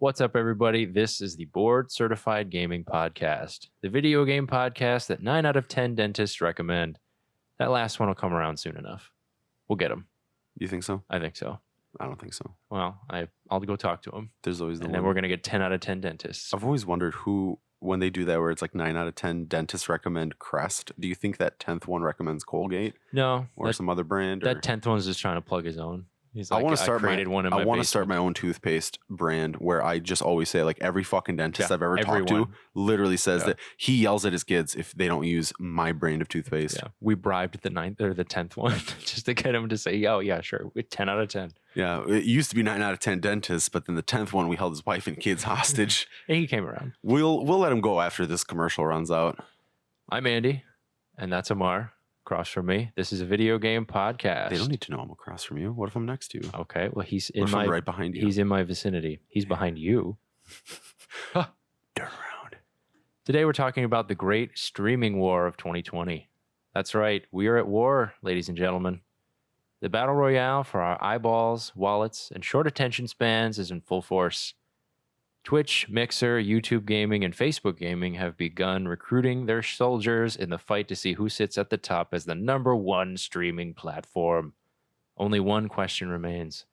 What's up, everybody? This is the Board Certified Gaming Podcast, the video game podcast that 9 out of 10 dentists recommend. That last one will come around soon enough. We'll get him. You think so? I think so. I don't think so. Well, I'll go talk to him. There's always the and one. then we're going to get 10 out of 10 dentists. I've always wondered who, when they do that where it's like 9 out of 10 dentists recommend Crest, do you think that 10th one recommends Colgate No. or some other brand? That 10th one's just trying to plug his own. He's like, I want to start created one in my I want to basement. start my own toothpaste brand where I just always say, like, every fucking dentist I've ever talked to literally says that he yells at his kids if they don't use my brand of toothpaste. Yeah. We bribed the 9th or the 10th one just to get him to say, oh, yeah, sure. 10 out of 10. Yeah. It used to be 9 out of 10 dentists, but then the 10th one, we held his wife and kids hostage. And he came around. We'll let him go after this commercial runs out. I'm Andy, and that's Amar. Across from me. This is a video game podcast. They don't need to know I'm across from you. What if I'm next to you? Okay, well, he's in I'm right behind you. He's in my vicinity. He's behind you. Turn around. Today we're talking about the great streaming war of 2020. That's right, we are at war, ladies and gentlemen. The battle royale for our eyeballs, wallets, and short attention spans is in full force. Twitch, Mixer, YouTube Gaming, and Facebook Gaming have begun recruiting their soldiers in the fight to see who sits at the top as the #1 streaming platform. Only one question remains.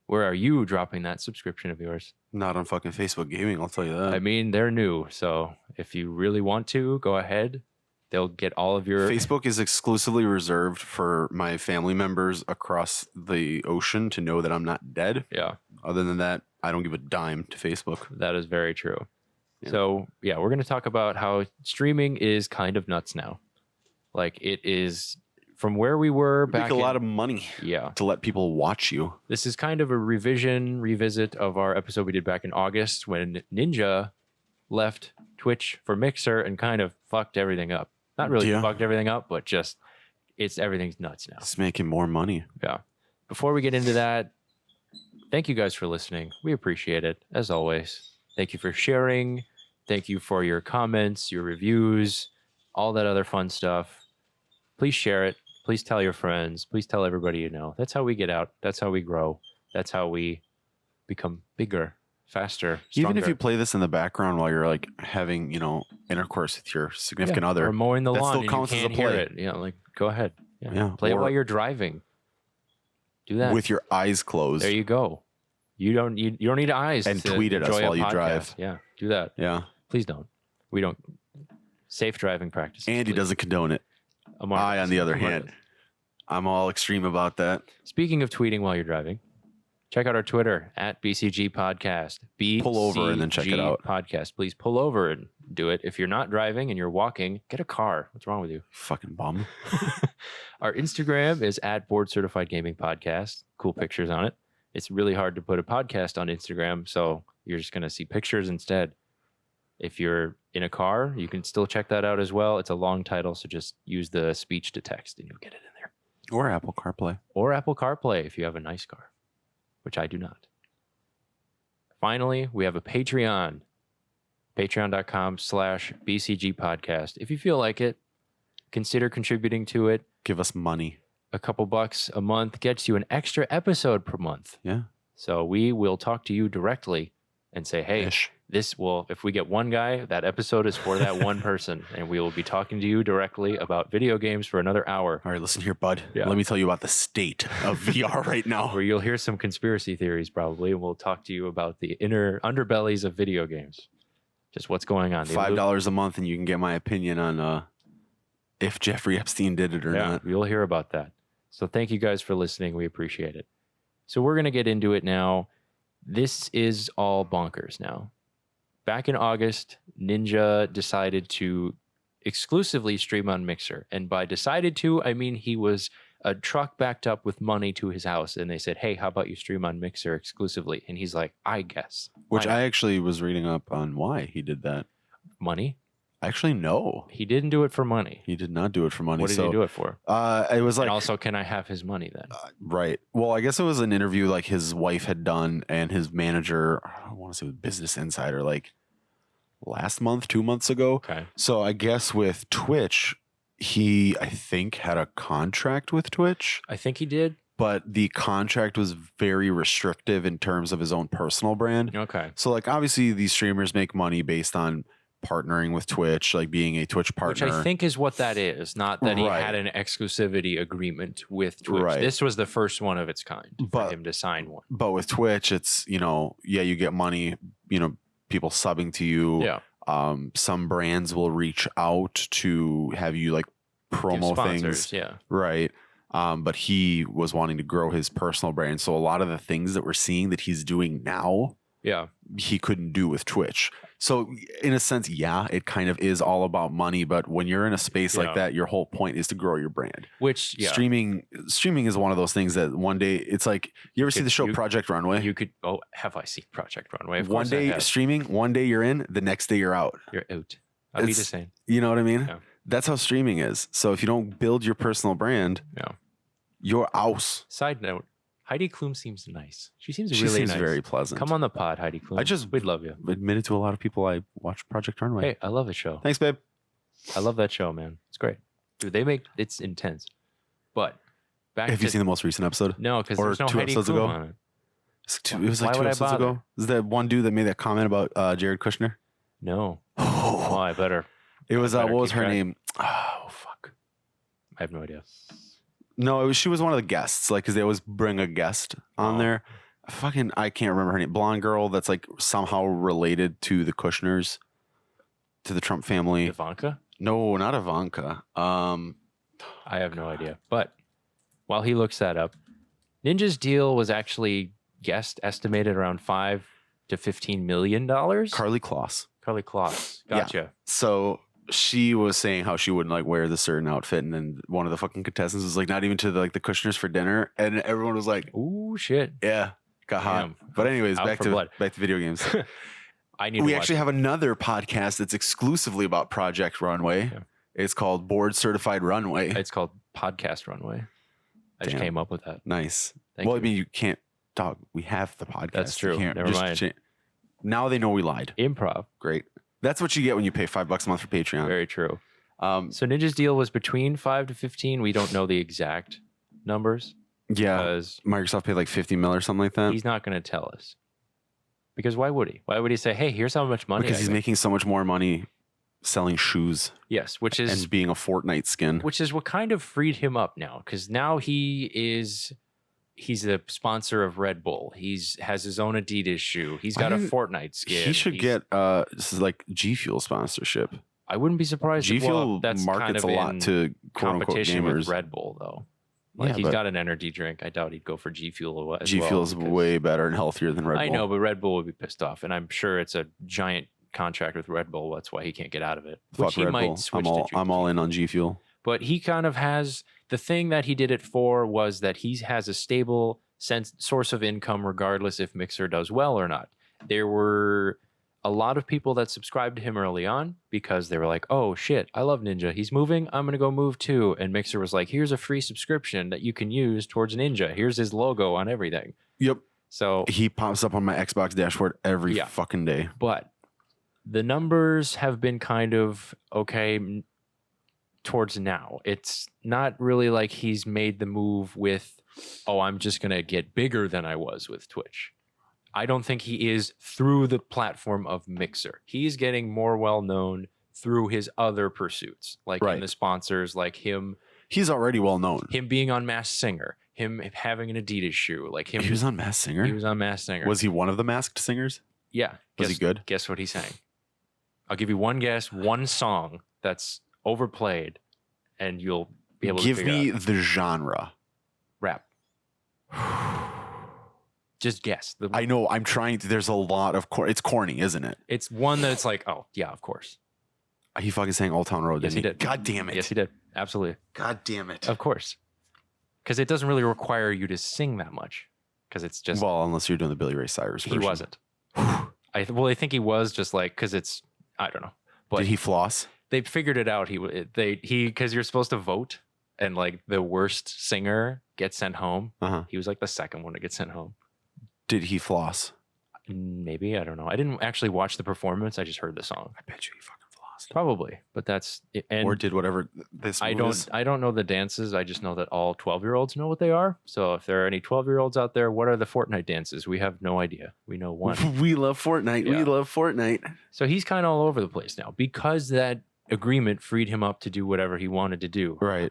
Where are you dropping that subscription of yours? Not on fucking Facebook Gaming, I'll tell you that. I mean, they're new, so if you really want to, go ahead. They'll get all of your... Facebook is exclusively reserved for my family members across the ocean to know that I'm not dead. Yeah. Other than that, I don't give a dime to Facebook. That is very true. Yeah. So, yeah, we're going to talk about how streaming is kind of nuts now. Like, it is from where we were back. Make a lot of money. Yeah. To let people watch you. This is kind of a revisit of our episode we did back in August when Ninja left Twitch for Mixer and kind of fucked everything up. Not really fucked everything up, but just everything's nuts now. It's making more money. Yeah. Before we get into that, thank you guys for listening. We appreciate it, as always. Thank you for sharing. Thank you for your comments, your reviews, all that other fun stuff. Please share it. Please tell your friends. Please tell everybody you know. That's how we get out. That's how we grow. That's how we become bigger, faster, stronger. Even if you play this in the background while you're like having, intercourse with your significant other. Or mowing the that lawn still and counts you as a can't hear play. it. Yeah, like, go ahead. Yeah. Play it Or- while you're driving. Do that. With your eyes closed. There you go. You don't need eyes. And to tweet at us enjoy a while you podcast. drive. Yeah, do that. Yeah. Please don't. We don't. Safe driving practices. Andy please. doesn't condone it. Amar I, on the other Amar hand, does. I'm all extreme about that. Speaking of tweeting while you're driving, check out our Twitter at BCG Podcast. Pull over and then check it out. Podcast. Please pull over and do it. If you're not driving and you're walking, get a car. What's wrong with you? Fucking bum. Our Instagram is at Board Certified Gaming Podcast. Cool pictures on it. It's really hard to put a podcast on Instagram, so you're just going to see pictures instead. If you're in a car, you can still check that out as well. It's a long title, so just use the speech to text and you'll get it in there. Or Apple CarPlay. Or Apple CarPlay if you have a nice car, which I do not. Finally, we have a Patreon. Patreon.com/BCG Podcast. If you feel like it, consider contributing to it. Give us money. A couple bucks a month gets you an extra episode per month. Yeah. So we will talk to you directly and say, hey, if we get one guy, that episode is for that one person. And we will be talking to you directly about video games for another hour. All right, listen here, bud. Yeah. Let me tell you about the state of VR right now. Where you'll hear some conspiracy theories probably. And we'll talk to you about the inner underbellies of video games. Just what's going on. $5 a month and you can get my opinion on if Jeffrey Epstein did it or not. You'll hear about that. So thank you guys for listening. We appreciate it. So we're going to get into it now. This is all bonkers now. Back in August, Ninja decided to exclusively stream on Mixer. And by decided to, I mean he was a truck backed up with money to his house. And they said, hey, how about you stream on Mixer exclusively? And he's like, I guess. Which I actually was reading up on why he did that. Money? Actually, no. He didn't do it for money. He did not do it for money. What did he do it for? It was like... And also, can I have his money then? Right. Well, I guess it was an interview like his wife had done and his manager, I want to say with Business Insider, like last month, 2 months ago. Okay. So I guess with Twitch, he, I think, had a contract with Twitch. I think he did. but the contract was very restrictive in terms of his own personal brand. Okay. So like obviously these streamers make money based on partnering with Twitch, like being a Twitch partner. Which I think is what that is, not that he Right. had an exclusivity agreement with Twitch. Right. This was the first one of its kind for him to sign one. But with Twitch, it's, you know, yeah, you get money, you know, people subbing to you. Yeah. Some brands will reach out to have you like promo things. Yeah. Right. But he was wanting to grow his personal brand. So a lot of the things that we're seeing that he's doing now, yeah, he couldn't do with Twitch. So in a sense, yeah, it kind of is all about money. But when you're in a space like that, your whole point is to grow your brand. Which streaming is one of those things that one day it's like, you ever see the show Project Runway? You could, have I seen Project Runway? Of one day streaming, one day you're in, the next day you're out. You're out. I'd be the same. You know what I mean? Yeah. That's how streaming is. So if you don't build your personal brand, you're out. Side note, Heidi Klum seems nice. She seems really nice. She seems very pleasant. Come on the pod, Heidi Klum. We'd love you. Admitted to a lot of people I watch Project Runway. Hey, I love the show. Thanks, babe. I love that show, man. It's great. Dude, it's intense. But have you seen the most recent episode? No, because there's no Heidi Klum on it. It was like 2 episodes ago. Is that one dude that made that comment about Jared Kushner? No. Oh, I better. It was what was her name? Oh fuck. I have no idea. No, she was one of the guests, like, because they always bring a guest on there. I can't remember her name. Blonde girl that's like somehow related to the Kushners, to the Trump family. Ivanka? No, not Ivanka. I have no idea. But while he looks that up, Ninja's deal was actually estimated around $5 to $15 million. Carly Kloss. Gotcha. Yeah. So she was saying how she wouldn't like wear the certain outfit, and then one of the fucking contestants was like, not even to the Kushners for dinner, and everyone was like, "Ooh, shit!" Yeah, got hot. But anyways, back to video games. We actually have another podcast that's exclusively about Project Runway. Yeah. It's called Board Certified Runway. It's called Podcast Runway. I just came up with that. Nice. I mean, you can't talk. We have the podcast. That's true. Never mind. Now they know we lied. Improv. Great. That's what you get when you pay $5 a month for Patreon. Very true. So Ninja's deal was between 5 to 15. We don't know the exact numbers. Yeah. Because Microsoft paid like 50 mil or something like that. He's not going to tell us. Because why would he? Why would he say, hey, here's how much money? Because he's making so much more money selling shoes. Yes, and being a Fortnite skin. Which is what kind of freed him up now. Because now he's a sponsor of Red Bull. Has his own Adidas shoe. He's got a Fortnite skin. He should get this is like G Fuel sponsorship. I wouldn't be surprised. G Fuel markets kind of a lot to competition gamers. With Red Bull though. Like he's got an energy drink. I doubt he'd go for G Fuel. G Fuel is way better and healthier than Red Bull. I know, but Red Bull would be pissed off, and I'm sure it's a giant contract with Red Bull. That's why he can't get out of it. Fuck Red Bull. I'm all in on G Fuel. But he kind of has the thing that he did it for was that he has a stable source of income regardless if Mixer does well or not. There were a lot of people that subscribed to him early on because they were like, oh shit, I love Ninja. He's moving. I'm going to go move too. And Mixer was like, here's a free subscription that you can use towards Ninja. Here's his logo on everything. Yep. So he pops up on my Xbox dashboard every fucking day. But the numbers have been kind of okay towards now. It's not really like he's made the move with, oh, I'm just going to get bigger than I was with Twitch. I don't think he is through the platform of Mixer. He's getting more well-known through his other pursuits, like in the sponsors, like him. He's already well-known. Him being on Masked Singer, him having an Adidas shoe, like him. He was on Masked Singer? He was on Masked Singer. Was he one of the Masked Singers? Yeah. Was he good? Guess what he sang? I'll give you one guess, one song that's overplayed, and you'll be able to give me the genre. Rap. Just guess. I know. I'm trying to. There's a lot of. It's corny, isn't it? It's one that it's like, oh, yeah, of course. He fucking sang Old Town Road. Yes, he did. God damn it. Yes, he did. Absolutely. God damn it. Of course. Because it doesn't really require you to sing that much. Because it's just. Well, unless you're doing the Billy Ray Cyrus version. He wasn't. I think he was just like, because it's, I don't know. But did he floss? They figured it out. Because you're supposed to vote, and like the worst singer gets sent home. He was like the second one to get sent home. Did he floss? Maybe. I don't know. I didn't actually watch the performance. I just heard the song. I bet you he fucking Probably, but that's and or did whatever this I move don't is. I don't know the dances. I just know that all 12-year-olds know what they are. So if there are any 12-year-olds out there, what are the Fortnite dances? We have no idea. We know one. We love Fortnite. Yeah. We love Fortnite. So he's kind of all over the place now because that agreement freed him up to do whatever he wanted to do. Right.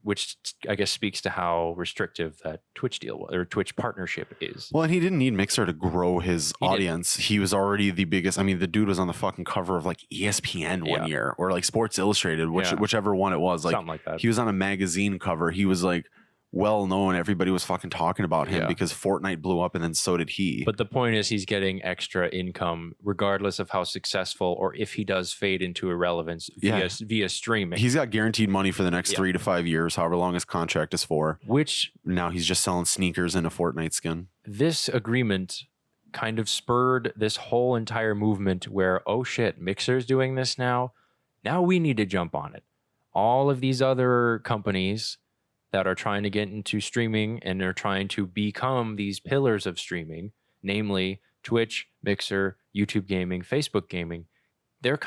Which I guess speaks to how restrictive that Twitch deal or Twitch partnership is. Well, and he didn't need Mixer to grow his He didn't. audience. He was already the biggest. I mean, the dude was on the fucking cover of like ESPN one year or like Sports Illustrated, whichever one it was. Like, something like that. He was on a magazine cover. He was like well known. Everybody was fucking talking about him because Fortnite blew up, and then so did he. But the point is, he's getting extra income regardless of how successful or if he does fade into irrelevance via streaming. He's got guaranteed money for the next 3 to 5 years, however long his contract is for. Which now he's just selling sneakers in a Fortnite skin. This agreement kind of spurred this whole entire movement where, oh shit, Mixer's doing this now. Now we need to jump on it. All of these other companies that are trying to get into streaming and are trying to become these pillars of streaming, namely Twitch, Mixer, YouTube gaming, Facebook gaming, they're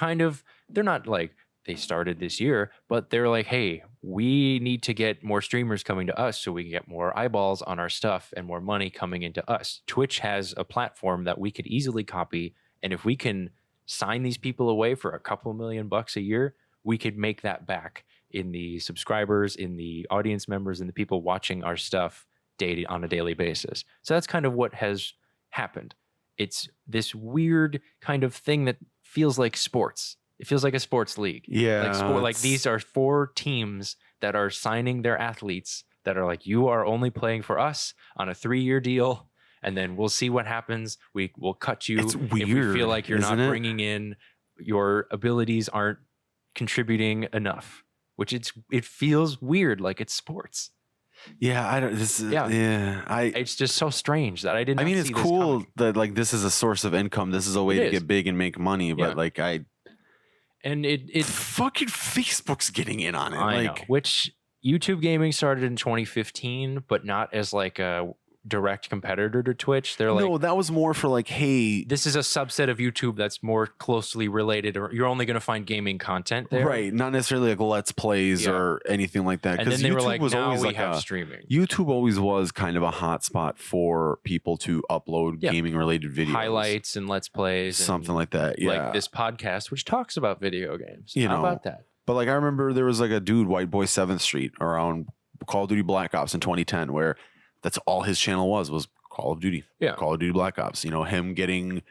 not like they started this year, but they're like, hey, we need to get more streamers coming to us so we can get more eyeballs on our stuff and more money coming into us. Twitch has a platform that we could easily copy, and if we can sign these people away for a couple $1,000,000 a year, we could make that back in the subscribers, in the audience members, and the people watching our stuff on a daily basis. So that's kind of what has happened. It's this weird kind of thing that feels like sports. It feels like a sports league. Yeah. Like these are 4 teams that are signing their athletes that are like, you are only playing for us on a 3-year deal, and then we'll see what happens. We'll cut you. It's weird, if we feel like you're not it? bringing in, your abilities aren't contributing enough. Which it feels weird, like it's sports. Yeah, I don't. This is It's just so strange that I didn't. I mean, it's cool that like this is a source of income. This is a way to get big and make money. But like it fucking Facebook's getting in on it. I know. Which YouTube gaming started in 2015, but not as like a direct competitor to Twitch. They're like, no, that was more for like, hey, this is a subset of YouTube that's more closely related, or you're only going to find gaming content there, right? Not necessarily like let's plays or anything like that. And then they YouTube were like, was now always we like have streaming. YouTube always was kind of a hotspot for people to upload gaming related videos, highlights and let's plays, something like that. Yeah, like this podcast, which talks about video games. How about that? But like, I remember there was like a dude, White Boy 7th Street, around Call of Duty Black Ops in 2010, where that's all his channel was Call of Duty. Yeah. Call of Duty Black Ops. You know, him getting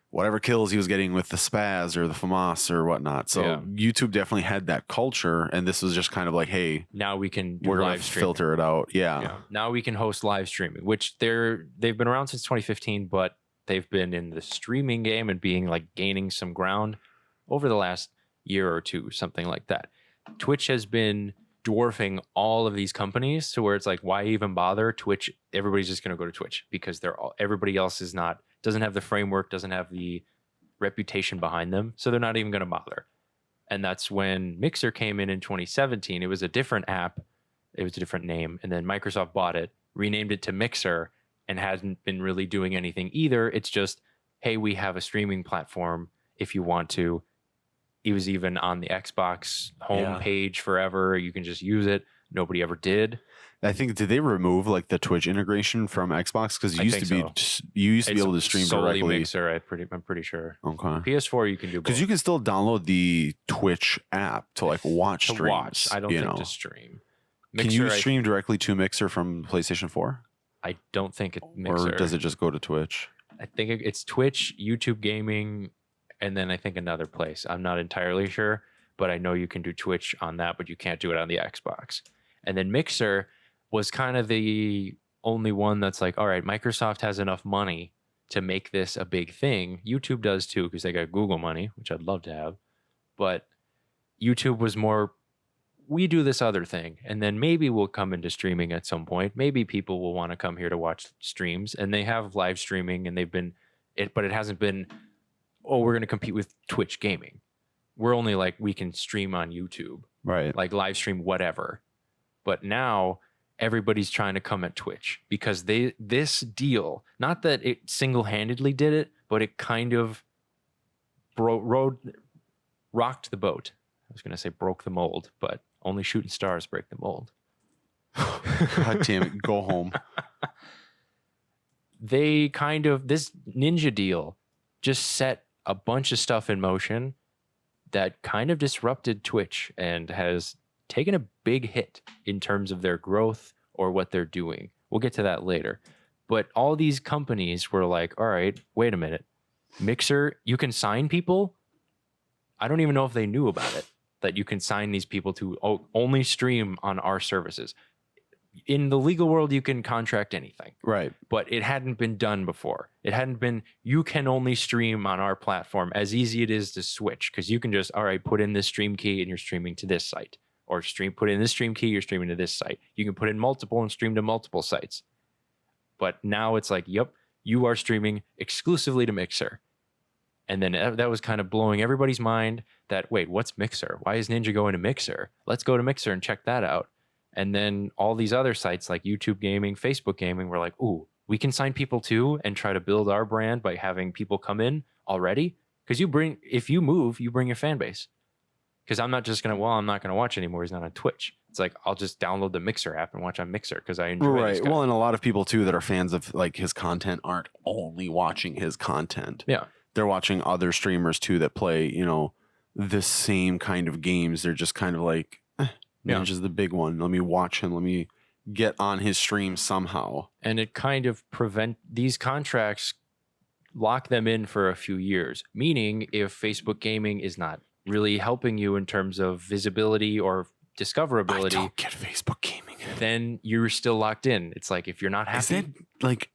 whatever kills he was getting with the Spaz or the FAMAS or whatnot. So YouTube definitely had that culture, and this was just kind of like, hey, now we can we're going to filter it out. Yeah. Now we can host live streaming, which they've been around since 2015, but they've been in the streaming game and being like gaining some ground over the last year or two, something like that. Twitch has been dwarfing all of these companies to where it's like, why even bother? Twitch, everybody's just going to go to Twitch because everybody else doesn't have the framework, doesn't have the reputation behind them, so they're not even going to bother. And that's when Mixer came in 2017. It was a different app, it was a different name, and then Microsoft bought it, renamed it to Mixer, and hasn't been really doing anything either. It's just, hey, we have a streaming platform if you want to. It was even on the Xbox homepage forever. You can just use it. Nobody ever did. I think, did they remove like the Twitch integration from Xbox? Because you used to be able to stream solely directly. Mixer, I'm pretty sure. Okay. PS4 you can do both. Because you can still download the Twitch app to like watch streams. I don't think to stream. Mixer, can you stream directly to Mixer from PlayStation 4? I don't think it's Mixer. Or does it just go to Twitch? I think it's Twitch, YouTube Gaming, and then I think another place. I'm not entirely sure, but I know you can do Twitch on that, but you can't do it on the Xbox. And then Mixer was kind of the only one that's like, all right, Microsoft has enough money to make this a big thing. YouTube does too, because they got Google money, which I'd love to have. But YouTube was more, we do this other thing, and then maybe we'll come into streaming at some point. Maybe people will want to come here to watch streams, and they have live streaming, and but it hasn't been, oh, we're going to compete with Twitch gaming. We're only like, we can stream on YouTube, right? Like live stream whatever. But now everybody's trying to come at Twitch because this deal, not that it single-handedly did it, but it kind of rode rocked the boat. I was going to say broke the mold, but only shooting stars break the mold. God damn it. Go home. They this Ninja deal just set a bunch of stuff in motion that kind of disrupted Twitch and has taken a big hit in terms of their growth or what they're doing. We'll get to that later. But all these companies were like, all right, wait a minute. Mixer, you can sign people? I don't even know if they knew about it, that you can sign these people to only stream on our services. In the legal world, you can contract anything. Right. But it hadn't been done before. It hadn't been, you can only stream on our platform, as easy it is to switch, because you can just, all right, put in this stream key and you're streaming to this site. Or put in this stream key, you're streaming to this site. You can put in multiple and stream to multiple sites. But now it's like, yep, you are streaming exclusively to Mixer. And then that was kind of blowing everybody's mind that, wait, what's Mixer? Why is Ninja going to Mixer? Let's go to Mixer and check that out. And then all these other sites like YouTube Gaming, Facebook Gaming were like, ooh, we can sign people too and try to build our brand by having people come in already. Because if you move, you bring your fan base. Because I'm not just going to, I'm not going to watch anymore. He's not on Twitch. It's like, I'll just download the Mixer app and watch on Mixer because I enjoy this guy. Well, and a lot of people too that are fans of like his content aren't only watching his content. Yeah. They're watching other streamers too that play, the same kind of games. They're just kind of like, Ninja's the big one. Let me watch him. Let me get on his stream somehow. And it kind of these contracts lock them in for a few years. Meaning if Facebook Gaming is not really helping you in terms of visibility or discoverability. I don't get Facebook Gaming. Then you're still locked in. It's like, if you're not happy. Is it like,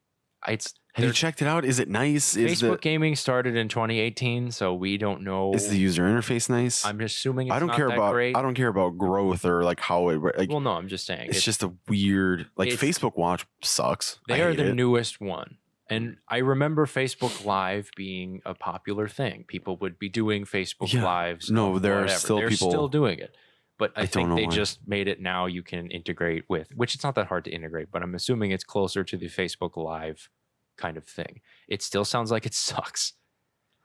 have you checked it out? Is it nice? Facebook Gaming started in 2018, so we don't know. Is the user interface nice? I'm assuming it's I don't not care that about. great. I don't care about growth or like how it. Like, well, no, I'm just saying it's just a weird. Like Facebook Watch sucks. They are the newest one, and I remember Facebook Live being a popular thing. People would be doing Facebook Lives. No, there are still people still doing it. But I think they why. just made it now you can integrate with, which it's not that hard to integrate, but I'm assuming it's closer to the Facebook Live kind of thing. It still sounds like it sucks,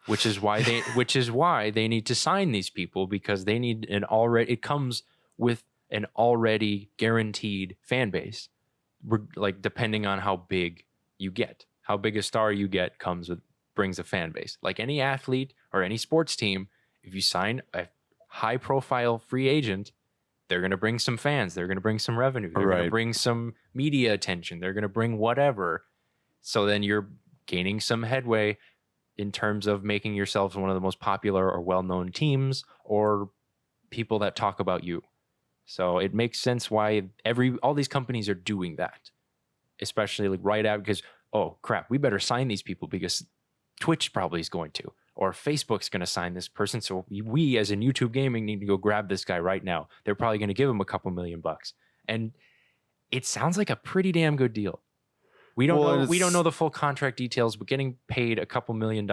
which is why they need to sign these people, because they need it comes with an already guaranteed fan base. Like, depending on how big you get, how big a star you get brings a fan base. Like any athlete or any sports team, if you sign a high profile free agent, they're going to bring some fans. They're going to bring some revenue. They're going to bring some media attention. They're going to bring whatever. So then you're gaining some headway in terms of making yourself one of the most popular or well-known teams or people that talk about you. So it makes sense why all these companies are doing that, especially like right out, because, oh crap, we better sign these people because Twitch probably is going to, or Facebook's going to sign this person. So we as in YouTube Gaming need to go grab this guy right now. They're probably going to give him a couple $1 million. And it sounds like a pretty damn good deal. We don't know the full contract details, but getting paid a couple $1 million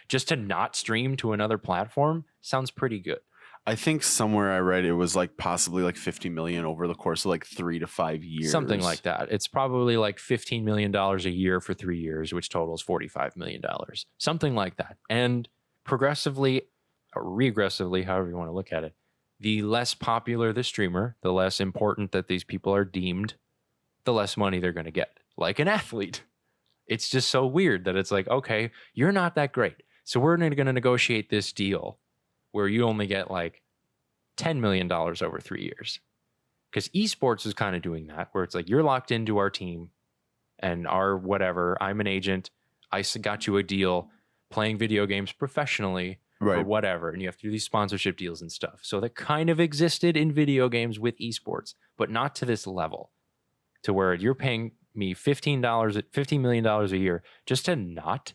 just to not stream to another platform sounds pretty good. I think somewhere I read it was like possibly like 50 million over the course of like 3 to 5 years. Something like that. It's probably like $15 million a year for 3 years, which totals $45 million. Something like that. And progressively or regressively, however you want to look at it, the less popular the streamer, the less important that these people are deemed, the less money they're going to get. Like an athlete. It's just so weird that it's like, okay, you're not that great. So we're going to negotiate this deal where you only get like $10 million over 3 years. Because esports is kind of doing that, where it's like, you're locked into our team and our whatever. I'm an agent. I got you a deal playing video games professionally or whatever. And you have to do these sponsorship deals and stuff. So that kind of existed in video games with esports, but not to this level, to where you're paying me $15 million a year just to not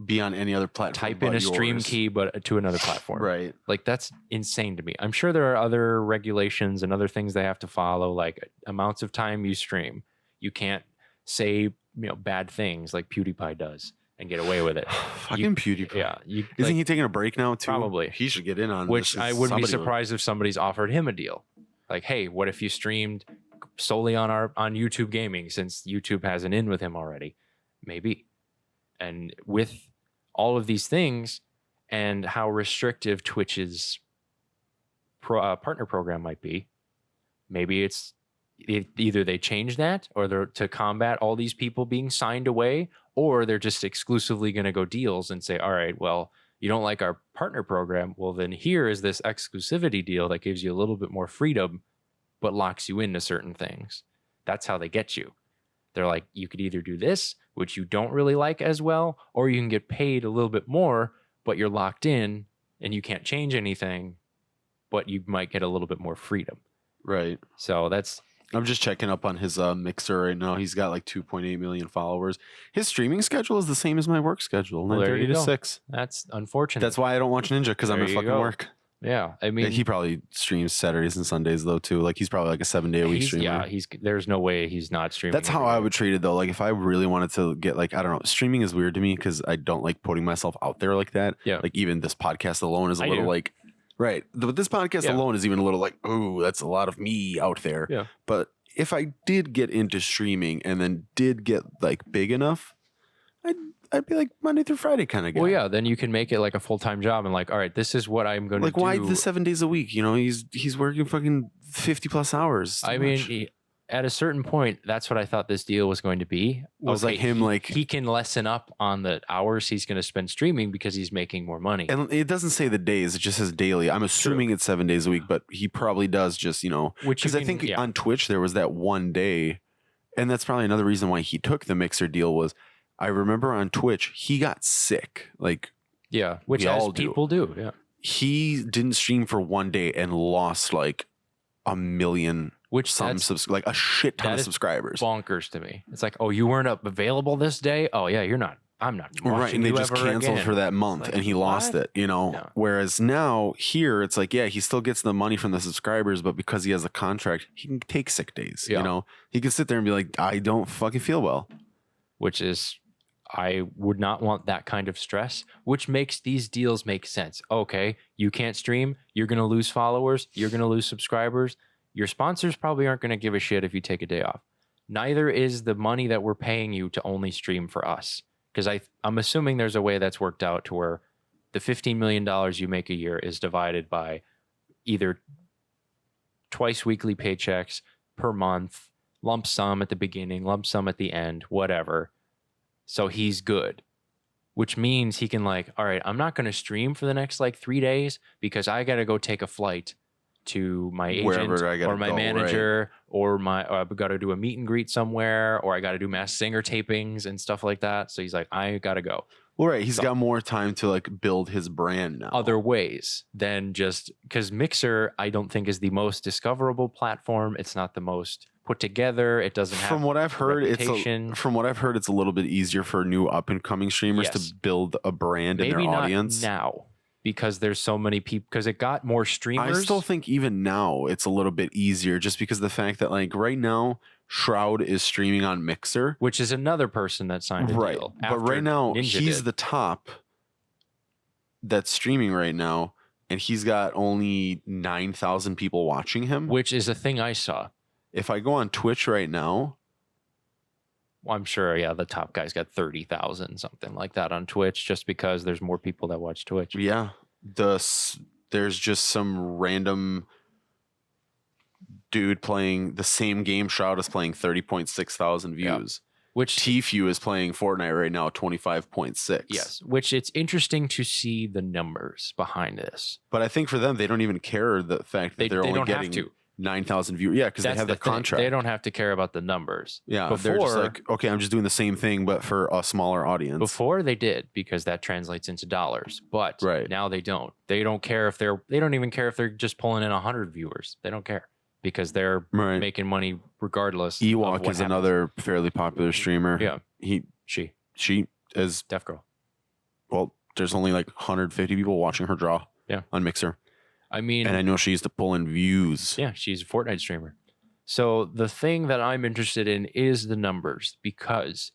be on any other platform. Type in a stream key, but to another platform. Right. Like, that's insane to me. I'm sure there are other regulations and other things they have to follow, like amounts of time you stream. You can't say, bad things like PewDiePie does and get away with it. Fucking PewDiePie. Yeah. Isn't he taking a break now too? Probably. He should get in on which this. I wouldn't be surprised if somebody's offered him a deal. Like, hey, what if you streamed solely on YouTube Gaming, since YouTube has an in with him already? Maybe. And with all of these things, and how restrictive Twitch's partner program might be. Maybe either they change that, or they're to combat all these people being signed away, or they're just exclusively going to go deals and say, all right, well, you don't like our partner program. Well, then here is this exclusivity deal that gives you a little bit more freedom, but locks you into certain things. That's how they get you. They're like, you could either do this, which you don't really like as well, or you can get paid a little bit more, but you're locked in and you can't change anything, but you might get a little bit more freedom. Right. So I'm just checking up on his Mixer right now. He's got like 2.8 million followers. His streaming schedule is the same as my work schedule, 9:30 to 6. That's unfortunate. That's why I don't watch Ninja, because I'm at fucking work. Yeah, I mean, he probably streams Saturdays and Sundays though too. Like he's probably like a 7-day-a-week streamer. Yeah, there's no way he's not streaming. That's how I would treat it though. Like if I really wanted to get like, I don't know, streaming is weird to me because I don't like putting myself out there like that. Yeah. Like even this podcast alone is a little like, right. But this podcast alone is even a little like, oh, that's a lot of me out there. Yeah. But if I did get into streaming and then did get like big enough, I'd be like Monday through Friday kind of guy. Well, yeah, then you can make it like a full-time job and like, all right, this is what I'm going to do. Like why the 7 days a week? You know, he's working fucking 50 plus hours. I mean, at a certain point, that's what I thought this deal was going to be. Was like him, like he can lessen up on the hours he's going to spend streaming because he's making more money. And it doesn't say the days; it just says daily. I'm assuming it's 7 days a week, but he probably does just because I think on Twitch there was that one day, and that's probably another reason why he took the Mixer deal was I remember on Twitch he got sick, like which all people do. Yeah, he didn't stream for one day and lost like 1 million. Like a shit ton of subscribers. Bonkers to me. It's like, oh, you weren't available this day. Oh yeah, you're not. I'm not. Right, and they just canceled for that month, and he lost it. Yeah. Whereas now here, it's like, yeah, he still gets the money from the subscribers, but because he has a contract, he can take sick days. Yeah. You know, he can sit there and be like, I don't fucking feel well. Which is, I would not want that kind of stress. Which makes these deals make sense. Okay, you can't stream. You're going to lose followers. You're going to lose subscribers. Your sponsors probably aren't going to give a shit if you take a day off. Neither is the money that we're paying you to only stream for us. Because I'm assuming there's a way that's worked out to where the $15 million you make a year is divided by either twice weekly paychecks per month, lump sum at the beginning, lump sum at the end, whatever. So he's good. Which means he can like, all right, I'm not going to stream for the next like 3 days because I got to go take a flight to my agent or my manager, or I've got to do a meet and greet somewhere, or I got to do Masked Singer tapings and stuff like that. So he's like, I got to go. Well, right. He's got more time to like build his brand now. Other ways than just because Mixer, I don't think is the most discoverable platform. It's not the most put together. It doesn't have. From what I've heard, it's a little bit easier for new up and coming streamers to build a brand in their audience now. Because there's so many people, because it got more streamers. I still think even now it's a little bit easier just because of the fact that like right now Shroud is streaming on Mixer. Which is another person that signed a deal. But right now he's the top that's streaming right now, and he's got only 9,000 people watching him. Which is a thing I saw. If I go on Twitch right now, well, I'm sure, the top guy's got 30,000, something like that on Twitch, just because there's more people that watch Twitch. Yeah. There's just some random dude playing the same game Shroud is playing 30.6 thousand views. Yeah. Which Tfue is playing Fortnite right now, 25.6. Yes, which it's interesting to see the numbers behind this. But I think for them, they don't even care the fact that they're only getting 9,000 viewers. Yeah, because they have the contract. They don't have to care about the numbers. Yeah, they're just like, okay, I'm just doing the same thing, but for a smaller audience. Before they did, because that translates into dollars. But now they don't. They don't care if they don't even care if they're just pulling in 100 viewers. They don't care because they're making money regardless. Ewok is another fairly popular streamer. Yeah, she is Deaf Girl. Well, there's only like 150 people watching her draw. On Mixer. I mean, and I know she used to pull in views. Yeah, she's a Fortnite streamer. So the thing that I'm interested in is the numbers, because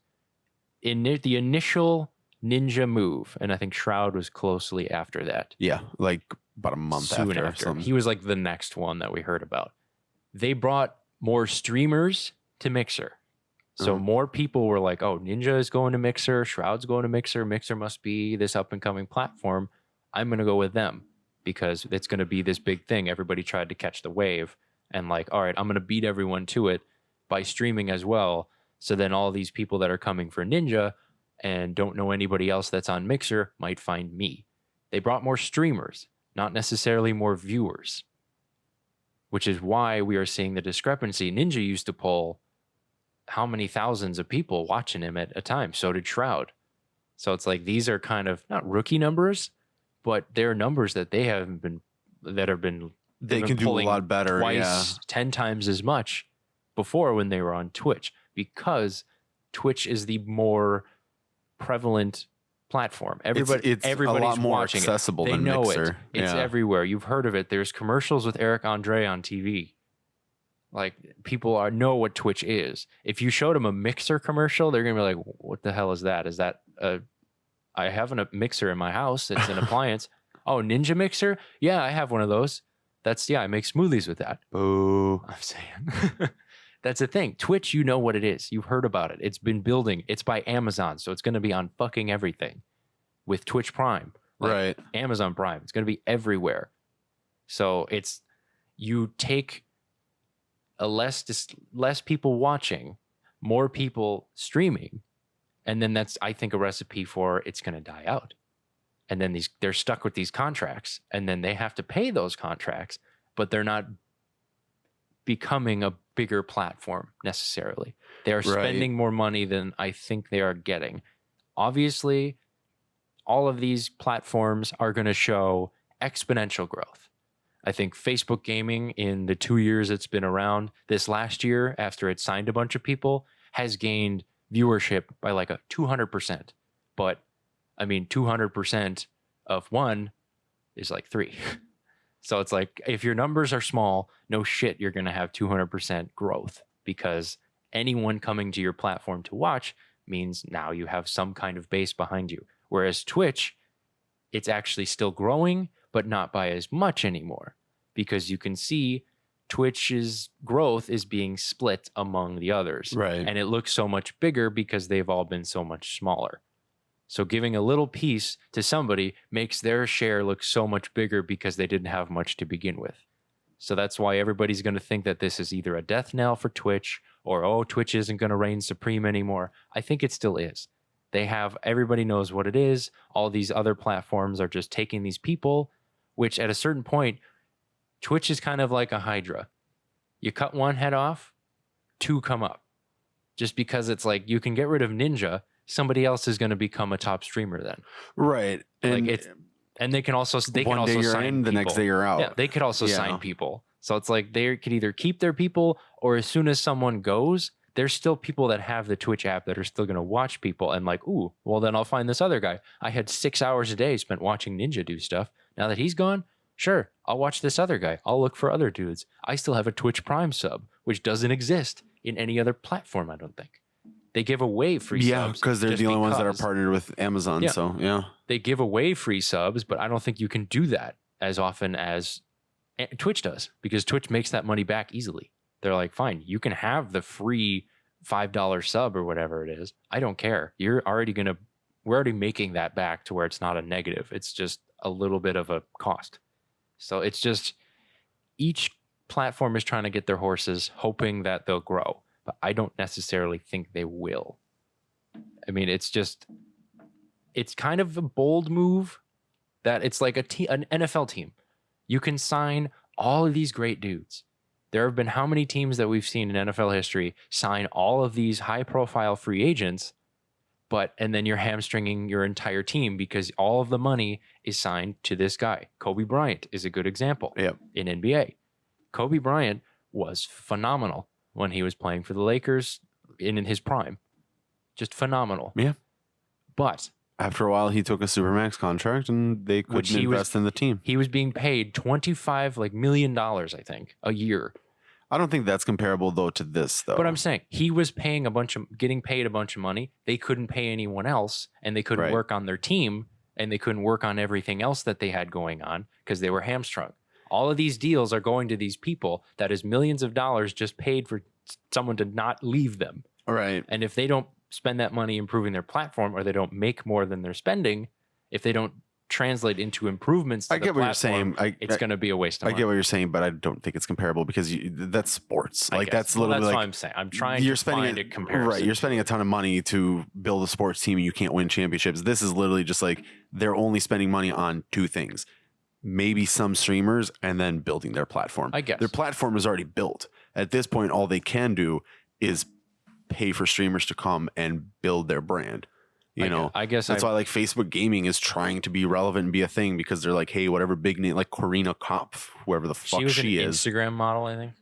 in the initial Ninja move, and I think Shroud was closely after that. Yeah, like about a month after. He was like the next one that we heard about. They brought more streamers to Mixer. So more people were like, oh, Ninja is going to Mixer, Shroud's going to Mixer. Mixer must be this up and coming platform. I'm going to go with them because it's going to be this big thing. Everybody tried to catch the wave and like, all right, I'm going to beat everyone to it by streaming as well. So then all these people that are coming for Ninja and don't know anybody else that's on Mixer might find me. They brought more streamers, not necessarily more viewers, which is why we are seeing the discrepancy. Ninja used to pull how many thousands of people watching him at a time. So did Shroud. So it's like these are kind of not rookie numbers, but they're numbers that they have been They can do a lot better. Twice, 10 times as much before when they were on Twitch, because Twitch is the more prevalent platform. Everybody's a lot more watching accessible it. They than know Mixer. it. It's everywhere. You've heard of it. There's commercials with Eric Andre on TV. Like people know what Twitch is. If you showed them a Mixer commercial, they're gonna be like, "What the hell is that? Is that a? I have a Mixer in my house. It's an appliance. Oh, Ninja Mixer? Yeah, I have one of those. I make smoothies with that. Boo. I'm saying." That's the thing. Twitch, you know what it is. You've heard about it. It's been building. It's by Amazon, so it's going to be on fucking everything with Twitch Prime. Like Right. Amazon Prime. It's going to be everywhere. So you take less people watching, more people streaming, and then that's, I think, a recipe for it's going to die out. And then they're stuck with these contracts, and then they have to pay those contracts, but they're not becoming a bigger platform necessarily. They are spending more money than I think they are getting. Obviously, all of these platforms are going to show exponential growth. I think Facebook gaming, in the 2 years it's been around, this last year, after it signed a bunch of people, has gained viewership by like a 200%. But I mean, 200% of one is like 3. So it's like, if your numbers are small, no shit, you're going to have 200% growth, because anyone coming to your platform to watch means now you have some kind of base behind you. Whereas Twitch, it's actually still growing, but not by as much anymore, because you can see Twitch's growth is being split among the others. Right. And it looks so much bigger because they've all been so much smaller. So giving a little piece to somebody makes their share look so much bigger because they didn't have much to begin with. So that's why everybody's going to think that this is either a death knell for Twitch, or, oh, Twitch isn't going to reign supreme anymore. I think it still is. Everybody knows what it is. All these other platforms are just taking these people, which at a certain point, Twitch is kind of like a hydra. You cut one head off, 2 come up. Just because it's like, you can get rid of Ninja, somebody else is going to become a top streamer then. Right. And they can also one day you're sign in, the people. next day you're out. Yeah, they could also sign people. So it's like they could either keep their people, or as soon as someone goes, there's still people that have the Twitch app that are still going to watch people, and like, ooh, well then I'll find this other guy. I had 6 hours a day spent watching Ninja do stuff. Now that he's gone, sure, I'll watch this other guy. I'll look for other dudes. I still have a Twitch Prime sub, which doesn't exist in any other platform, I don't think. They give away free subs. Yeah, because they're the only ones that are partnered with Amazon. Yeah. So, yeah. They give away free subs, but I don't think you can do that as often as Twitch does, because Twitch makes that money back easily. They're like, fine, you can have the free $5 sub or whatever it is. I don't care. We're already making that back to where it's not a negative. It's just a little bit of a cost. So it's just, each platform is trying to get their horses, hoping that they'll grow. But I don't necessarily think they will. I mean, it's kind of a bold move that it's like an NFL team. You can sign all of these great dudes. There have been how many teams that we've seen in NFL history sign all of these high-profile free agents, and then you're hamstringing your entire team because all of the money is signed to this guy. Kobe Bryant is a good example in NBA. Kobe Bryant was phenomenal when he was playing for the Lakers in his prime. Just phenomenal. Yeah. But after a while, he took a Supermax contract and they couldn't invest in the team. He was being paid $25 million, I think, a year. I don't think that's comparable, though, to this, though. But I'm saying he was getting paid a bunch of money. They couldn't pay anyone else, and they couldn't work on their team, and they couldn't work on everything else that they had going on because they were hamstrung. All of these deals are going to these people that is millions of dollars just paid for someone to not leave them. Right. And if they don't spend that money improving their platform, or they don't make more than they're spending, if they don't translate into improvements to I the get what you're platform, saying. it's going to be a waste of I money. get what you're saying, but I don't think it's comparable because that's sports. I Like guess. that's Well, literally that's like what I'm saying. I'm trying you're to spending find a comparison. right. You're spending a ton of money to build a sports team and you can't win championships. This is literally just like they're only spending money on two things. Maybe some streamers and then building their platform. I guess. Their platform is already built. At this point, all they can do is pay for streamers to come and build their brand. You know, I guess that's why like Facebook gaming is trying to be relevant and be a thing because they're like, hey, whatever big name, like Corina Kopf, whoever the fuck she was an is. Instagram model, I think.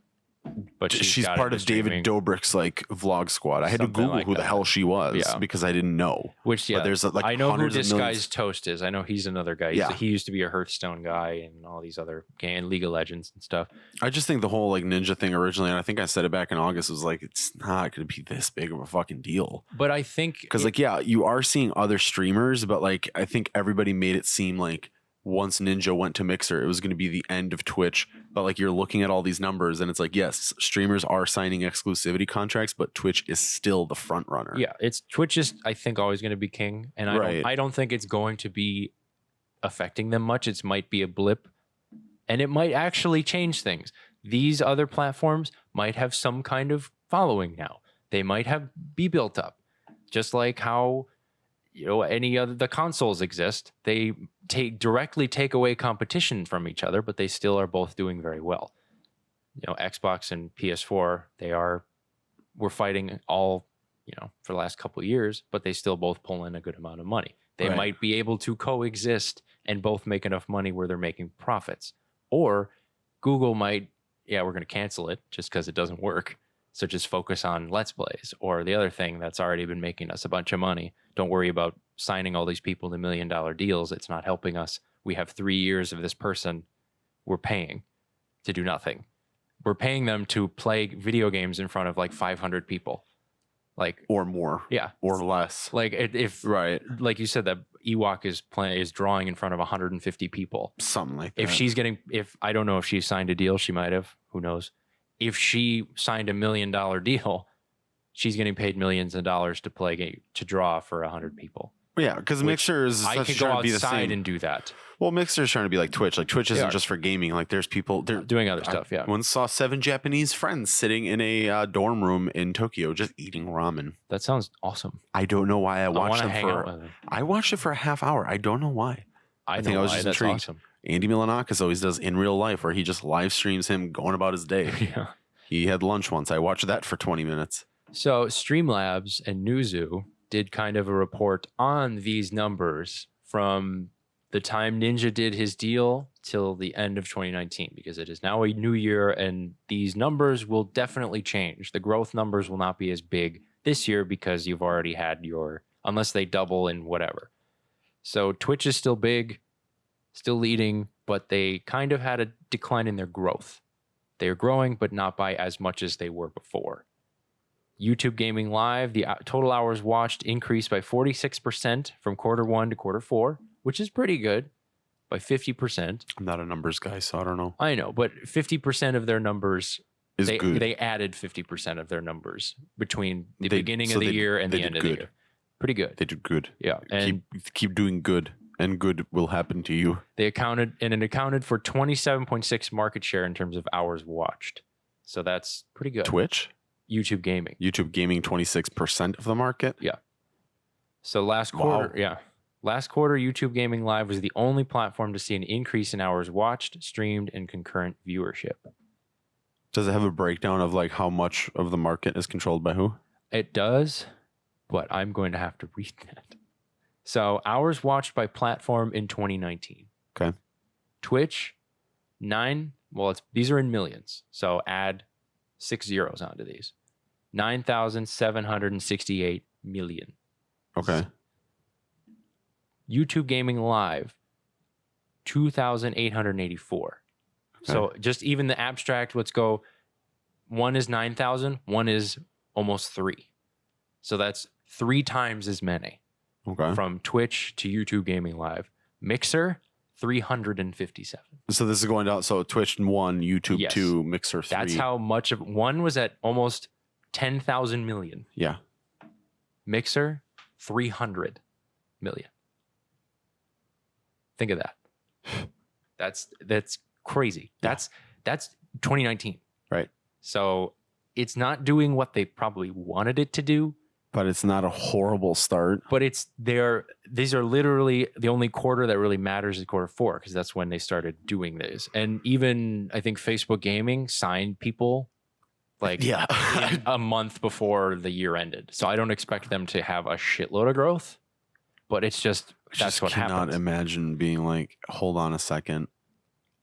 But She's got part into of David streaming, Dobrik's like vlog squad. I had to Something Google like who the that. hell she was Yeah. because I didn't know. Which But there's like I know who hundreds of this millions. guy's Toast is. I know he's another guy. Yeah. He used to be a Hearthstone guy and all these other game League of Legends and stuff. I just think the whole like ninja thing originally, and I think I said it back in August, was like it's not going to be this big of a fucking deal. But I think Because like yeah, you are seeing other streamers, but like I think everybody made it seem like once Ninja went to Mixer, it was going to be the end of Twitch. But like you're looking at all these numbers, and it's like yes, streamers are signing exclusivity contracts, but Twitch is still the front runner. yeah, it's Twitch is I think always going to be king, and Right. I don't think it's going to be affecting them much. It might be a blip, and it might actually change things. These other platforms might have some kind of following now. They might be built up, just like how any other the consoles exist. They directly take away competition from each other, but they still are both doing very well. Xbox and PS4, we're fighting all for the last couple of years, but they still both pull in a good amount of money. They Right. might be able to coexist and both make enough money where they're making profits. Or Google might, we're going to cancel it just because it doesn't work. So just focus on Let's Plays or the other thing that's already been making us a bunch of money. Don't worry about signing all these people to $1 million deals. It's not helping us. We have 3 years of this person we're paying to do nothing. We're paying them to play video games in front of like 500 people. Like, or more, yeah, or less. like if Right, like you said, that Ewok is drawing in front of 150 people. something like that. If I don't know if she signed a deal, she might have. Who knows? If she signed $1 million deal, she's getting paid millions of dollars to draw for 100 people. Yeah, because Mixer is I could go trying to be the outside same. and do that. Well, Mixer is trying to be like Twitch. Like Twitch They isn't are. just for gaming. Like there's people they're Doing other stuff, yeah. I once saw 7 Japanese friends sitting in a dorm room in Tokyo just eating ramen. That sounds awesome. I don't know why I watched want to them hang out with them. I watched it for a half hour. I don't know why. I think know I was why. just That's intrigued. awesome. Andy Milanakis always does in real life where he just live streams him going about his day. Yeah. He had lunch once. I watched that for 20 minutes. So Streamlabs and Newzoo did kind of a report on these numbers from the time Ninja did his deal till the end of 2019, because it is now a new year and these numbers will definitely change. The growth numbers will not be as big this year because you've already had unless they double in whatever. So Twitch is still big, still leading, but they kind of had a decline in their growth. They're growing, but not by as much as they were before. YouTube Gaming Live, the total hours watched increased by 46% from quarter 1 to quarter 4, which is pretty good, by 50%. I'm not a numbers guy, so I don't know. I know, but 50% of their numbers, Is good. they added 50% of their numbers between the They- beginning so of the they- year and they the did end of the good. year. Pretty good. They did good. Yeah. And Keep doing good, and good will happen to you. it accounted for 27.6 market share in terms of hours watched. So that's pretty good. Twitch, YouTube Gaming. YouTube gaming, 26% of the market. So last quarter, last quarter, YouTube Gaming Live was the only platform to see an increase in hours watched, streamed, and concurrent viewership. Does it have a breakdown of like how much of the market is controlled by who? It does, but I'm going to have to read that. So hours watched by platform in 2019. Okay. Twitch, 9. Well, these are in millions. So add 6 zeros onto these. 9,768 million. Okay. YouTube Gaming Live, 2,884. Okay. So just even the abstract, let's go. One is 9,000. One is almost 3. So that's 3 times as many Okay. from Twitch to YouTube Gaming Live. Mixer, 357. So this is going down. So Twitch 1, YouTube Yes. 2, Mixer 3. That's how much of one was at almost 10,000 million. Yeah. Mixer, 300 million. Think of that. That's crazy. Yeah. That's 2019. Right. So it's not doing what they probably wanted it to do, But it's not a horrible start. but these are literally the only quarter that really matters is quarter 4, because that's when they started doing this. And even I think Facebook Gaming signed people like in a month before the year ended. So I don't expect them to have a shitload of growth, but it's just that's what cannot happens. imagine being like, hold on a second.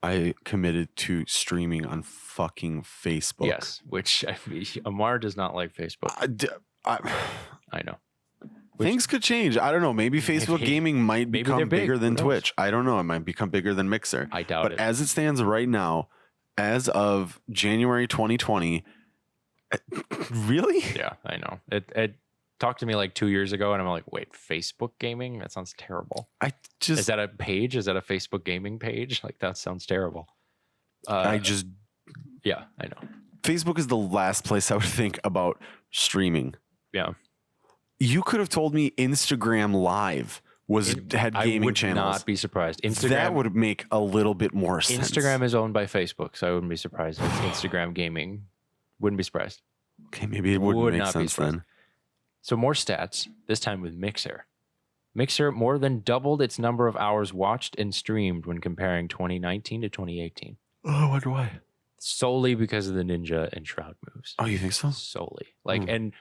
I committed to streaming on fucking Facebook. Yes, which Amar does not like Facebook. I know. Things could change. I don't know. Maybe Facebook Gaming might become bigger than Twitch. I don't know. It might become bigger than Mixer. I doubt it. But as it stands right now, as of January 2020, really? Yeah, I know. It talked to me like 2 years ago, and I'm like, wait, Facebook Gaming? That sounds terrible. Is that a page? Is that a Facebook Gaming page? Like, that sounds terrible. Yeah, I know. Facebook is the last place I would think about streaming. Yeah. You could have told me Instagram Live had gaming channels. I would not be surprised. That would make a little bit more sense. Instagram is owned by Facebook, so I wouldn't be surprised if it's Instagram Gaming. Wouldn't be surprised. Okay, maybe it wouldn't make sense then. So more stats, this time with Mixer. Mixer more than doubled its number of hours watched and streamed when comparing 2019 to 2018. Oh, I wonder why. Solely because of the Ninja and Shroud moves. Oh, you think so? Solely. And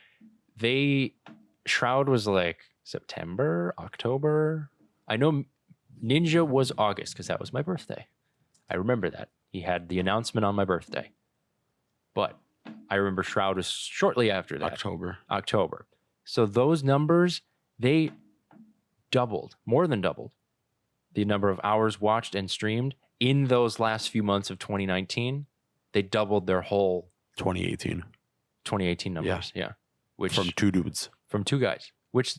Shroud was like September, October. I know Ninja was August because that was my birthday. I remember that. He had the announcement on my birthday. But I remember Shroud was shortly after that. October. So those numbers, they doubled, more than doubled the number of hours watched and streamed in those last few months of 2019. They doubled their whole 2018 numbers. Yeah. Which from two guys. Which,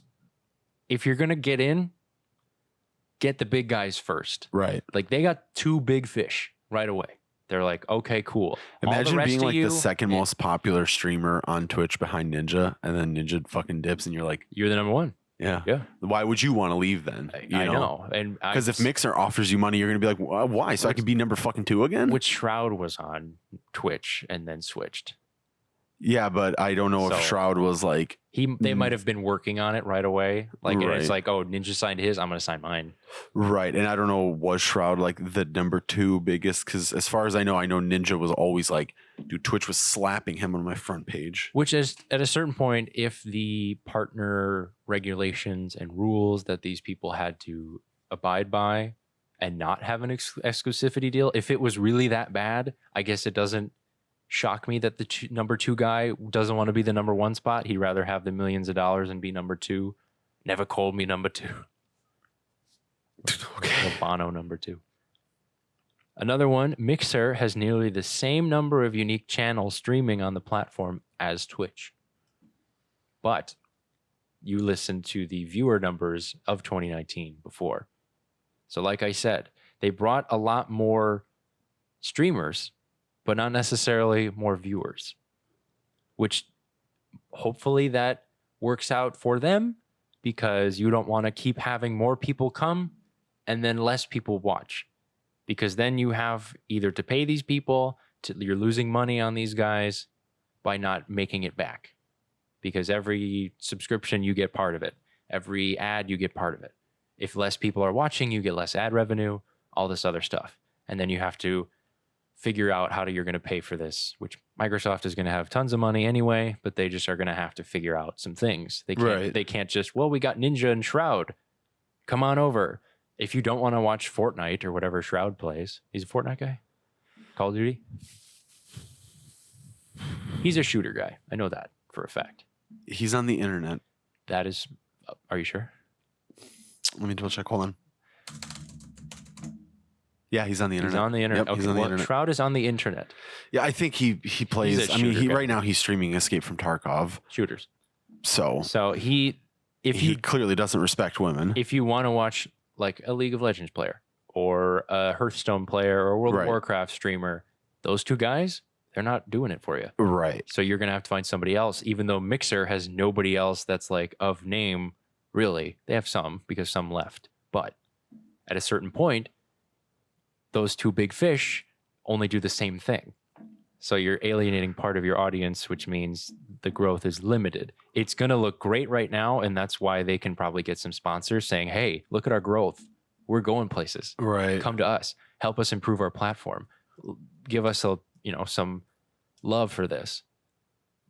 if you're going to get in, get the big guys first. Right. Like, they got 2 big fish right away. They're like, okay, cool. Imagine being like the second most popular streamer on Twitch behind Ninja, and then Ninja fucking dips, and you're like, you're the number one. Yeah. Yeah. Why would you want to leave then? I know. And because if Mixer offers you money, you're going to be like, why? So I can be number fucking 2 again? Which Shroud was on Twitch and then switched. Yeah, but I don't know if Shroud was like... They might have been working on it right away. Like, right. And it's like, oh, Ninja signed his, I'm going to sign mine. Right. And I don't know, was Shroud like the number 2 biggest? Because as far as I know Ninja was always like, dude, Twitch was slapping him on my front page. Which is, at a certain point, if the partner regulations and rules that these people had to abide by and not have an exclusivity deal, if it was really that bad, I guess it doesn't shock me that the number 2 guy doesn't want to be the number 1 spot. He'd rather have the millions of dollars and be number 2. Never called me number 2. Okay. Bono number 2. Another one, Mixer has nearly the same number of unique channels streaming on the platform as Twitch. But you listen to the viewer numbers of 2019 before. So like I said, they brought a lot more streamers, but not necessarily more viewers, which hopefully that works out for them, because you don't want to keep having more people come and then less people watch, because then you have either to pay these people, you're losing money on these guys by not making it back, because every subscription you get part of it, every ad you get part of it. If less people are watching, you get less ad revenue, all this other stuff. And then you have to figure out how you're going to pay for this, which Microsoft is going to have tons of money anyway, but they just are going to have to figure out some things. They can't just, well, we got Ninja and Shroud. Come on over. If you don't want to watch Fortnite or whatever Shroud plays, he's a Fortnite guy? Call of Duty? He's a shooter guy. I know that for a fact. He's on the internet. That is, are you sure? Let me double check. Hold on. Yeah, he's on the internet. He's on the internet. Yep, okay, he's on the internet. Shroud is on the internet. Yeah, I think he plays. I mean, right now he's streaming Escape from Tarkov. Shooters. So he clearly doesn't respect women. If you want to watch like a League of Legends player or a Hearthstone player or a World of Warcraft streamer, those 2 guys, they're not doing it for you. Right. So you're going to have to find somebody else, even though Mixer has nobody else that's like of name, really. They have some because some left, but At a certain point, those two big fish only do the same thing. So you're alienating part of your audience, which means the growth is limited. It's going to look great right now, and that's why they can probably get some sponsors saying, hey, look at our growth. We're going places. Right. Come to us. Help us improve our platform. Give us some love for this.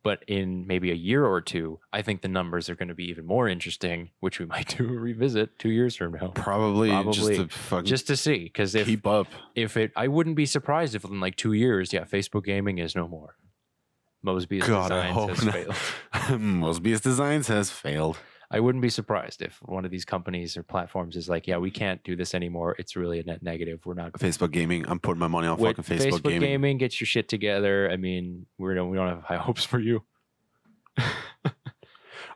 But in maybe a year or two, I think the numbers are going to be even more interesting, which we might do a revisit 2 years from now. Probably. Just to see, because keep up. I wouldn't be surprised if in like 2 years, Facebook gaming is no more. Mosby's Designs has failed. Mosby's Designs has failed. I wouldn't be surprised if one of these companies or platforms is like, yeah, we can't do this anymore. It's really a net negative. We're not Facebook gaming. I'm putting my money on fucking Facebook gaming. Get your shit together. I mean, we don't have high hopes for you.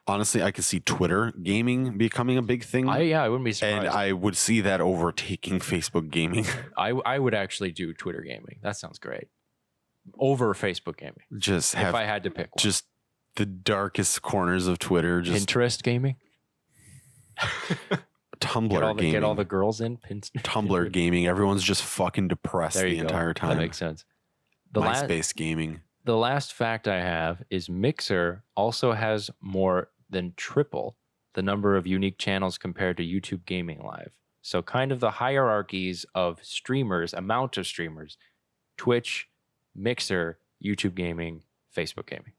Honestly, I could see Twitter gaming becoming a big thing. I wouldn't be surprised. And I would see that overtaking Facebook gaming. I would actually do Twitter gaming. That sounds great. Over Facebook gaming. If I had to pick one. Just the darkest corners of Twitter. Pinterest gaming. Tumblr gaming. Get all the girls in. Tumblr gaming. Everyone's just fucking depressed the entire time. That makes sense. MySpace gaming. The last fact I have is Mixer also has more than triple the number of unique channels compared to YouTube Gaming Live. So kind of the hierarchies of streamers, amount of streamers, Twitch, Mixer, YouTube Gaming, Facebook Gaming.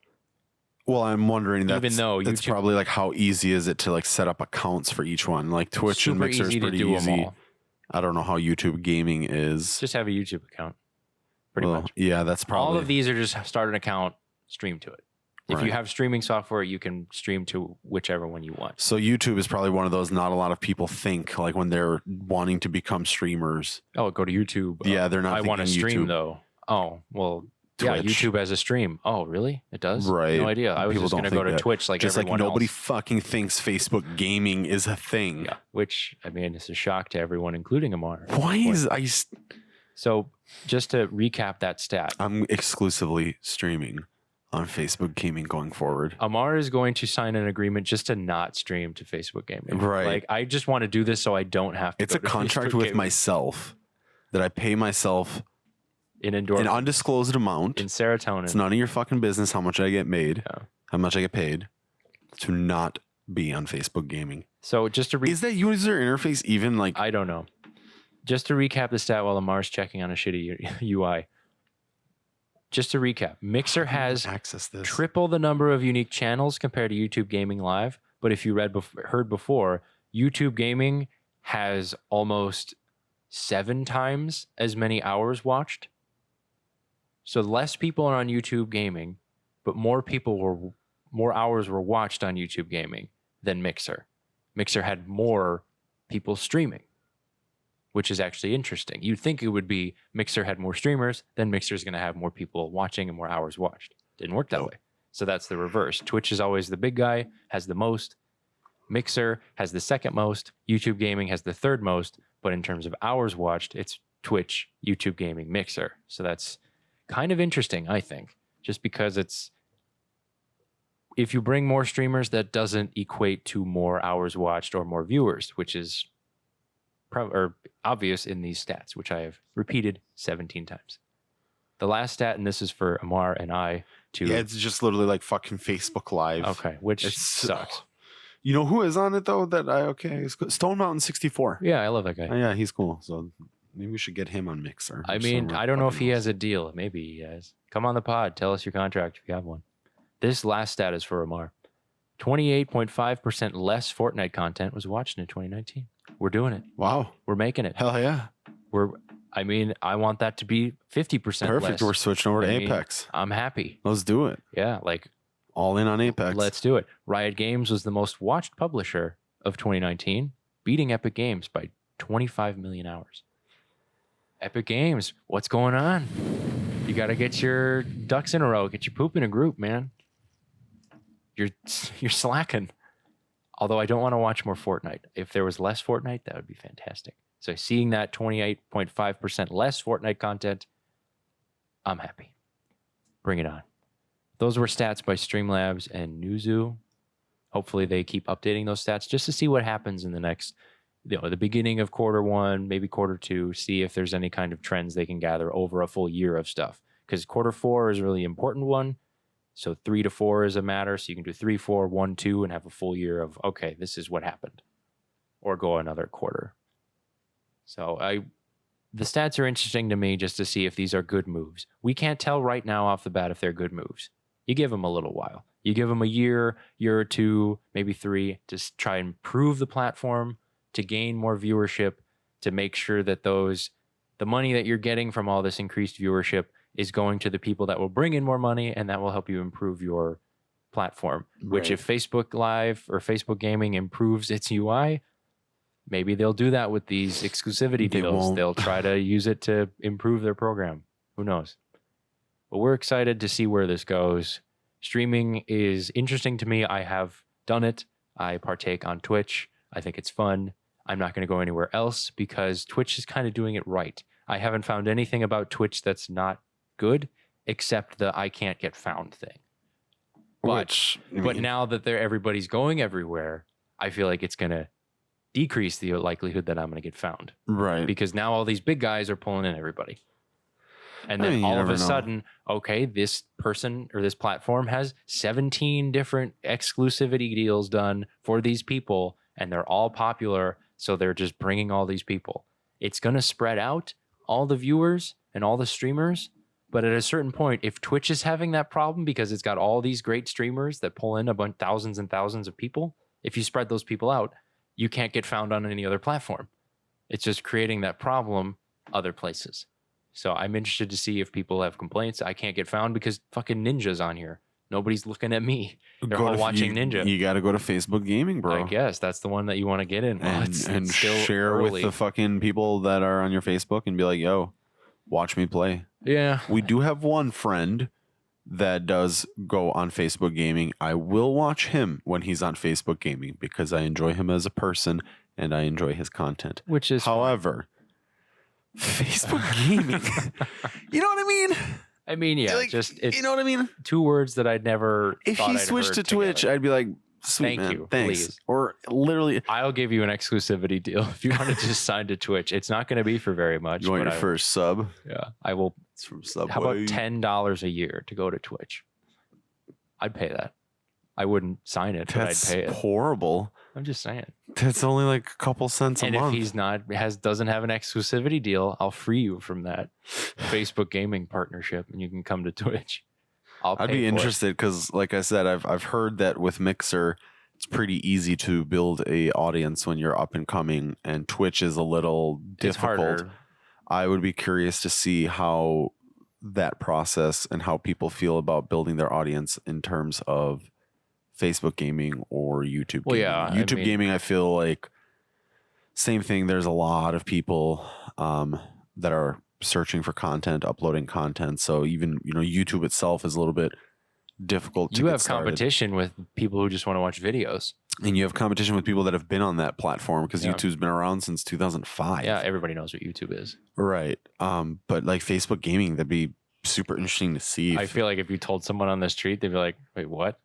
Well, I'm wondering that's YouTube, probably like how easy is it to like set up accounts for each one? Like Twitch and Mixer is pretty easy. I don't know how YouTube Gaming is. Just have a YouTube account. Pretty much. Yeah, that's probably. All of these are just start an account, stream to it. If you have streaming software, you can stream to whichever one you want. So YouTube is probably one of those not a lot of people think like when they're wanting to become streamers. Oh, go to YouTube. Yeah, they're not. I want to stream YouTube. Though. Oh, well, Twitch. Yeah, YouTube has a stream. Oh, really? It does? Right. No idea. I was People just going to go to Twitch like just everyone like nobody else. fucking thinks Facebook gaming is a thing. Yeah, which, I mean, it's a shock to everyone, including Amar. Why is I... So just to recap that stat. I'm exclusively streaming on Facebook gaming going forward. Amar is going to sign an agreement just to not stream to Facebook gaming. Right. Like, I just want to do this so I don't have to. It's a contract with myself that I pay myself an undisclosed amount in serotonin. It's none of your fucking business how much I get made, how much I get paid to not be on Facebook gaming. So just to is that user interface even like? I don't know. Just to recap the stat while Amar's checking on a shitty UI. Just to recap, Mixer has triple the number of unique channels compared to YouTube Gaming Live. But if you heard before, YouTube Gaming has almost 7 times as many hours watched. So less people are on YouTube Gaming, but more hours were watched on YouTube Gaming than Mixer. Mixer had more people streaming, which is actually interesting. You'd think it would be Mixer had more streamers, then Mixer's going to have more people watching and more hours watched. Didn't work that way. So that's the reverse. Twitch is always the big guy, has the most. Mixer has the second most. YouTube Gaming has the third most. But in terms of hours watched, it's Twitch, YouTube Gaming, Mixer. So that's kind of interesting, I think, just because if you bring more streamers, that doesn't equate to more hours watched or more viewers, which is obvious in these stats, which I have repeated 17 times. The last stat, and this is for Amar and I to... Yeah, it's just literally like fucking Facebook Live. Okay, which sucks. You know who is on it, though? Stone Mountain 64. Yeah, I love that guy. Oh, yeah, he's cool. So maybe we should get him on Mixer. I mean, I don't know if he has a deal. Maybe he has. Come on the pod. Tell us your contract if you have one. This last stat is for Amar. 28.5% less Fortnite content was watched in 2019. We're doing it. Wow. We're making it. Hell yeah. I want that to be 50% Perfect. less. We're switching over to Apex. I'm happy. Let's do it. Yeah, like all in on Apex. Let's do it. Riot Games was the most watched publisher of 2019, beating Epic Games by 25 million hours. Epic Games, what's going on? You got to get your ducks in a row. Get your poop in a group, man. You're slacking. Although I don't want to watch more Fortnite. If there was less Fortnite, that would be fantastic. So seeing that 28.5% less Fortnite content, I'm happy. Bring it on. Those were stats by Streamlabs and Newzoo. Hopefully they keep updating those stats just to see what happens in the next the beginning of quarter one, maybe quarter two, see if there's any kind of trends they can gather over a full year of stuff. Because quarter four is a really important one. So 3 to 4 is a matter. So you can do 3, 4, 1, 2, and have a full year of, okay, this is what happened. Or go another quarter. So the stats are interesting to me just to see if these are good moves. We can't tell right now off the bat if they're good moves. You give them a little while. You give them a year or two, maybe 3, to try and improve the platform, to gain more viewership, to make sure that the money that you're getting from all this increased viewership is going to the people that will bring in more money, and that will help you improve your platform. Which Right. if Facebook Live or Facebook Gaming improves its UI, maybe they'll do that with these exclusivity They deals. won't. They'll try to use it to improve their program. Who knows? But we're excited to see where this goes. Streaming is interesting to me. I have done it. I partake on Twitch. I think it's fun. I'm not going to go anywhere else because Twitch is kind of doing it right. I haven't found anything about Twitch that's not good, except the I can't get found thing. But now that everybody's going everywhere, I feel like it's going to decrease the likelihood that I'm going to get found. Right. Because now all these big guys are pulling in everybody. And I then mean, you all of never a know. sudden, okay, this person or this platform has 17 different exclusivity deals done for these people, and they're all popular. So they're just bringing all these people. It's going to spread out all the viewers and all the streamers. But at a certain point, if Twitch is having that problem because it's got all these great streamers that pull in a bunch, thousands and thousands of people, if you spread those people out, you can't get found on any other platform. It's just creating that problem other places. So I'm interested to see if people have complaints. I can't get found because fucking Ninja's on here. Nobody's looking at me. They're all watching Ninja. You got to go to Facebook Gaming, bro. I guess that's the one that you want to get in. Well, and it's still share early. with the fucking people that are on your Facebook and be like, yo, watch me play. Yeah. We do have one friend that does go on Facebook Gaming. I will watch him when he's on Facebook Gaming because I enjoy him as a person and I enjoy his content. Which is However, Facebook Gaming, you know what I mean? I mean, yeah, Like, just it's you know what I mean? 2 words that I'd never If thought he I'd switched to heard Twitch, together. I'd be like, sweet Thank man, you, thanks. please. Or literally, I'll give you an exclusivity deal if you want to just sign to Twitch. It's not going to be for very much. you want but your first sub? Yeah, I will. It's from Subway. How about $10 a year to go to Twitch? I'd pay that. I wouldn't sign it, That's but I'd pay it. horrible. I'm just saying. That's only like a couple cents a And month. if he's doesn't have an exclusivity deal, I'll free you from that Facebook gaming partnership, and you can come to Twitch. I'd be interested because, like I said, I've heard that with Mixer, it's pretty easy to build a audience when you're up and coming, and Twitch is a little It's difficult. harder. I would be curious to see how that process and how people feel about building their audience in terms of Facebook gaming or YouTube Well, gaming. yeah, I YouTube mean- gaming, I feel like same thing. There's a lot of people that are searching for content, uploading content. So even, YouTube itself is a little bit difficult to You get have started. competition with people who just want to watch videos. And you have competition with people that have been on that platform because Yeah. YouTube's been around since 2005. Yeah, everybody knows what YouTube is. Right. But like Facebook gaming, that'd be super interesting to see. I feel like if you told someone on the street, they'd be like, "Wait, what?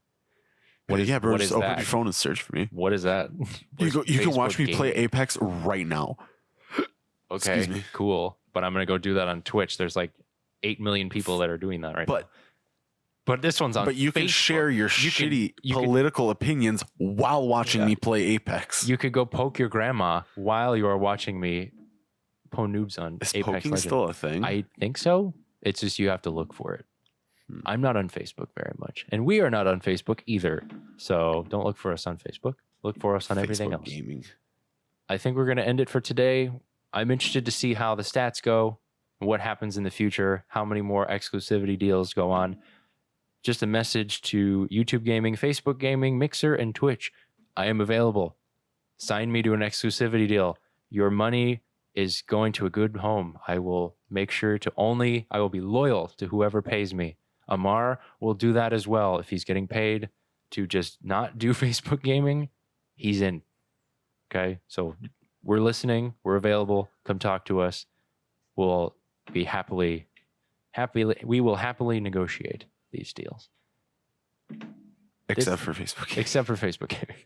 What is? yeah, bro, what just is open that? your phone and search for me. What is that? You can watch me Facebook play gaming. Apex right now. Okay, Excuse me. cool. But I'm gonna go do that on Twitch. There's like 8 million people that are doing that right But now. But this one's on. but you can Facebook. share your You can- shitty you can- political opinions while watching Yeah. me play Apex. You could go poke your grandma while you are watching me po noobs on Is Apex poking Legends. still a thing? I think so. It's just you have to look for it. Hmm. I'm not on Facebook very much, and we are not on Facebook either. So don't look for us on Facebook. Look for us on everything Facebook else. gaming. I think we're going to end it for today. I'm interested to see how the stats go, what happens in the future, how many more exclusivity deals go on. Just a message to YouTube Gaming, Facebook Gaming, Mixer, and Twitch. I am available. Sign me to an exclusivity deal. Your money is going to a good home. I will make sure I will be loyal to whoever pays me. Amar will do that as well. If he's getting paid to just not do Facebook Gaming, he's in. Okay, so we're listening. We're available. Come talk to us. We'll be happily. We will happily negotiate these deals, Except for Facebook gaming. except for Facebook Gaming.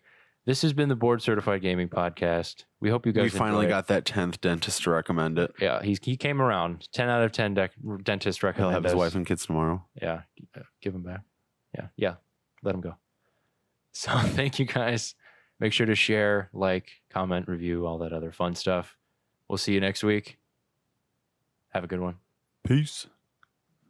This has been the Board Certified Gaming Podcast. We hope you guys We finally enjoy it. got that 10th dentist to recommend it. Yeah, he came around. 10 out of 10 dentist He'll recommend have his us. wife and kids tomorrow. Yeah, give him back. Yeah, let him go. So thank you guys. Make sure to share, like, comment, review, all that other fun stuff. We'll see you next week. Have a good one. Peace.